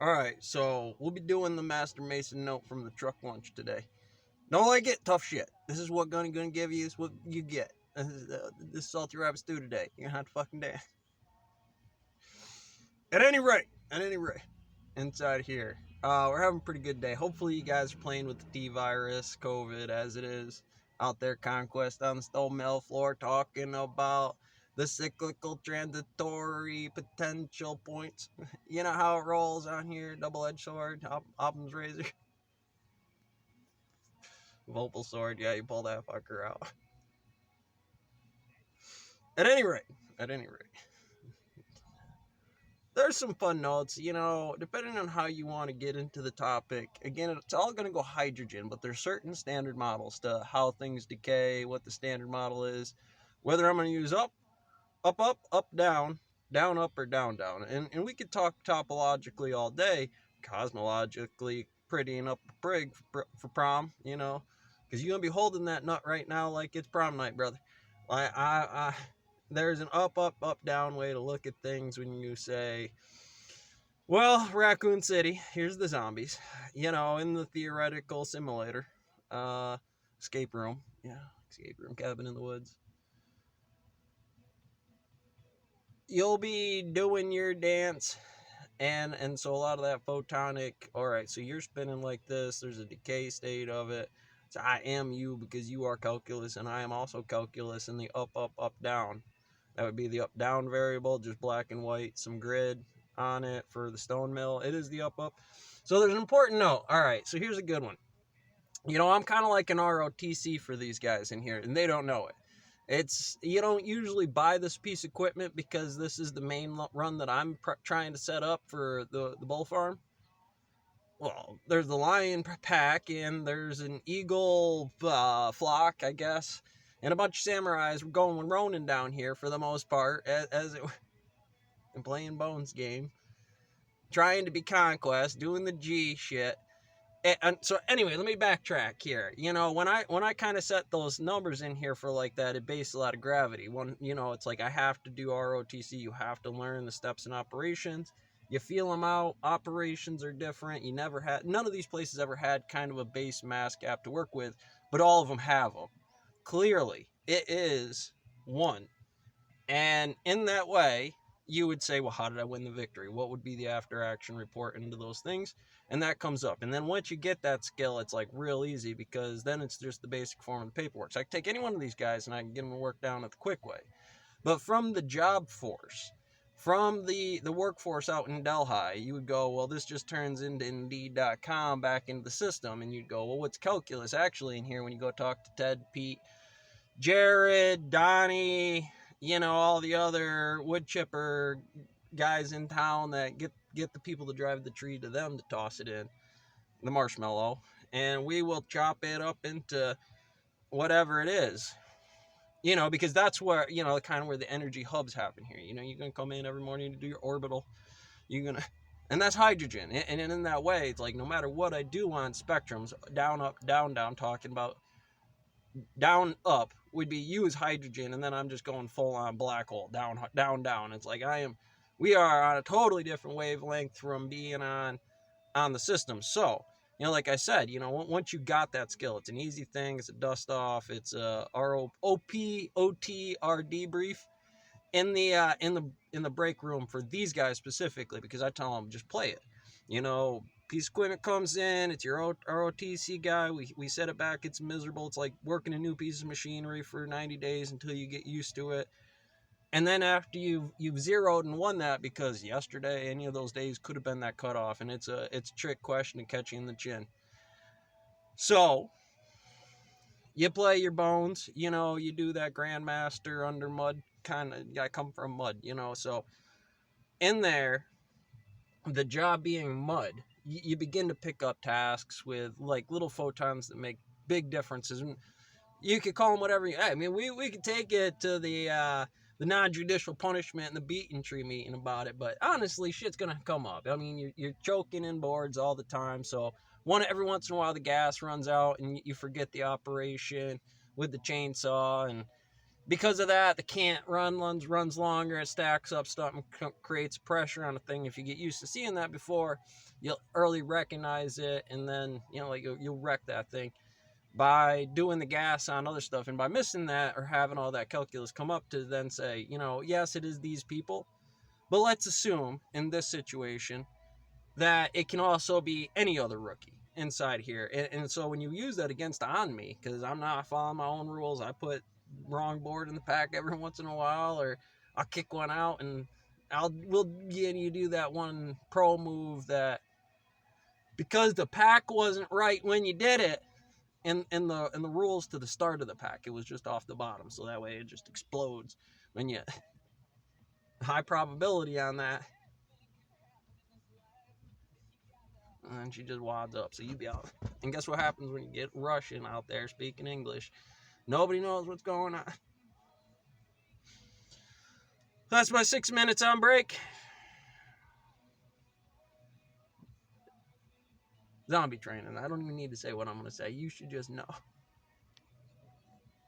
Alright, so we'll be doing the Master Mason note from the truck lunch today. Don't like it? Tough shit. This is what gonna give you is what you get. This is salty rabbit stew today. You're gonna have to fucking dance. At any rate, inside here, we're having a pretty good day. Hopefully you guys are playing with the T virus, COVID as it is. Out there, Conquest on the stone mill floor talking about the cyclical transitory potential points. You know how it rolls on here, double-edged sword, Occam's razor. Vocal sword, yeah, you pull that fucker out. At any rate, at any rate, there's some fun notes, depending on how you want to get into the topic. Again, it's all going to go hydrogen, but there's certain standard models to how things decay, what the standard model is, whether I'm going to use up, down, up, or down. And we could talk topologically all day, cosmologically prettying up a prig for prom, because you're going to be holding that nut right now like it's prom night, brother. There's an up, down way to look at things when you say, well, Raccoon City, here's the zombies, in the theoretical simulator, escape room, cabin in the woods. You'll be doing your dance, and so a lot of that photonic, all right, so you're spinning like this, there's a decay state of it. So I am you because you are calculus, and I am also calculus in the up, down. That would be the up down variable, just black and white, some grid on it for the stone mill. It is the up. So there's an important note. All right, so here's a good one. I'm kind of like an ROTC for these guys in here, and they don't know it. You don't usually buy this piece of equipment because this is the main run that I'm trying to set up for the bull farm. Well, there's the lion pack, and there's an eagle flock, I guess, and a bunch of samurais were going Ronin down here for the most part, as it and playing Bones game, trying to be Conquest, doing the G shit. And so anyway, let me backtrack here. When I kind of set those numbers in here for like that, it based a lot of gravity. It's like I have to do ROTC. You have to learn the steps in operations. You feel them out. Operations are different. None of these places ever had kind of a base mass gap to work with, but all of them have them. Clearly, it is one. And in that way, you would say, well, how did I win the victory? What would be the after action report into those things? And that comes up. And then once you get that skill, it's like real easy because then it's just the basic form of the paperwork. So I can take any one of these guys and I can get them to work down at the quick way. But from the job force, from the workforce out in Delhi, you would go, well, this just turns into Indeed.com back into the system. And you'd go, well, what's calculus actually in here when you go talk to Ted, Pete, Jared, Donnie, all the other wood chipper guys in town that get the people to drive the tree to them to toss it in, the marshmallow, and we will chop it up into whatever it is, because that's where, kind of where the energy hubs happen here. You're going to come in every morning to do your orbital. And that's hydrogen. And in that way, it's like no matter what I do on spectrums, down, up, down, talking about down up would be you as hydrogen, and then I'm just going full on black hole, down. It's like we are on a totally different wavelength from being on the system. So, like I said, once you got that skill, it's an easy thing. It's a dust off. It's a OT/RD brief in the break room for these guys specifically, because I tell them just play it. Piece of equipment comes in, it's your ROTC guy, we set it back, it's miserable, it's like working a new piece of machinery for 90 days until you get used to it. And then after you've zeroed and won that, because yesterday, any of those days could have been that cutoff, and it's a trick question to catch you in the chin. So, you play your bones, you do that Grandmaster under mud, kind of, I come from mud, so in there, the job being mud, you begin to pick up tasks with like little photons that make big differences. And you could call them whatever we could take it to the non-judicial punishment and the beating tree meeting about it, but honestly, shit's gonna come up. You're choking in boards all the time, so every once in a while the gas runs out and you forget the operation with the chainsaw, and Because of that, the can't runs longer. It stacks up stuff and creates pressure on a thing. If you get used to seeing that before, you'll early recognize it, and then like you'll wreck that thing by doing the gas on other stuff, and by missing that or having all that calculus come up to then say, yes, it is these people, but let's assume in this situation that it can also be any other rookie inside here. And so when you use that against on me, because I'm not following my own rules, I put wrong board in the pack every once in a while, or I'll kick one out, and we'll get you do that one pro move that, because the pack wasn't right when you did it, in the rules to the start of the pack, it was just off the bottom, so that way it just explodes when you high probability on that. And then she just wads up, so you be out. And guess what happens when you get Russian out there speaking English? Nobody knows what's going on. That's my 6 minutes on break. Zombie training. I don't even need to say what I'm going to say. You should just know.